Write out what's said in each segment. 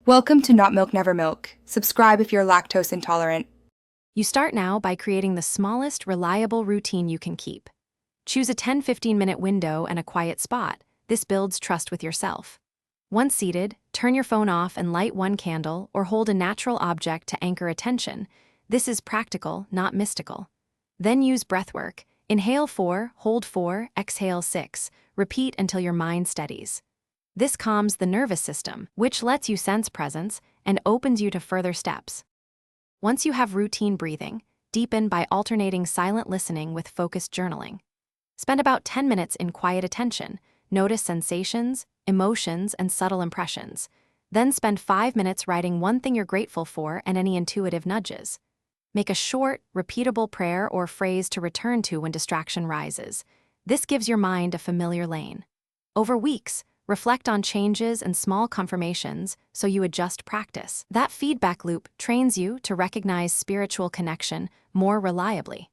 Welcome to Not Milk Never Milk. Subscribe if you're lactose intolerant. You start now by creating the smallest, reliable routine you can keep. Choose a 10-15-minute window and a quiet spot. This builds trust with yourself. Once seated, turn your phone off and light one candle or hold a natural object to anchor attention. This is practical, not mystical. Then use breathwork. Inhale 4, hold 4, exhale 6. Repeat until your mind steadies. This calms the nervous system, which lets you sense presence and opens you to further steps. Once you have routine breathing, deepen by alternating silent listening with focused journaling. Spend about 10 minutes in quiet attention. Notice sensations, emotions, and subtle impressions. Then spend 5 minutes writing one thing you're grateful for and any intuitive nudges. Make a short, repeatable prayer or phrase to return to when distraction rises. This gives your mind a familiar lane. Over weeks, reflect on changes and small confirmations so you adjust practice. That feedback loop trains you to recognize spiritual connection more reliably.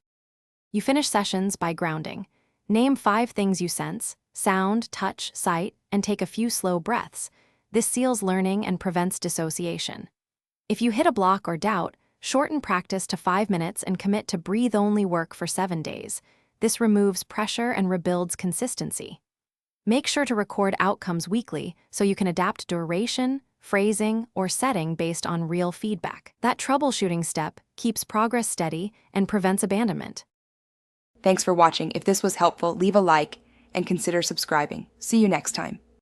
You finish sessions by grounding. Name 5 things you sense: sound, touch, sight, and take a few slow breaths. This seals learning and prevents dissociation. If you hit a block or doubt, shorten practice to 5 minutes and commit to breathe-only work for 7 days. This removes pressure and rebuilds consistency. Make sure to record outcomes weekly so you can adapt duration, phrasing, or setting based on real feedback. That troubleshooting step keeps progress steady and prevents abandonment. Thanks for watching. If this was helpful, leave a like and consider subscribing. See you next time.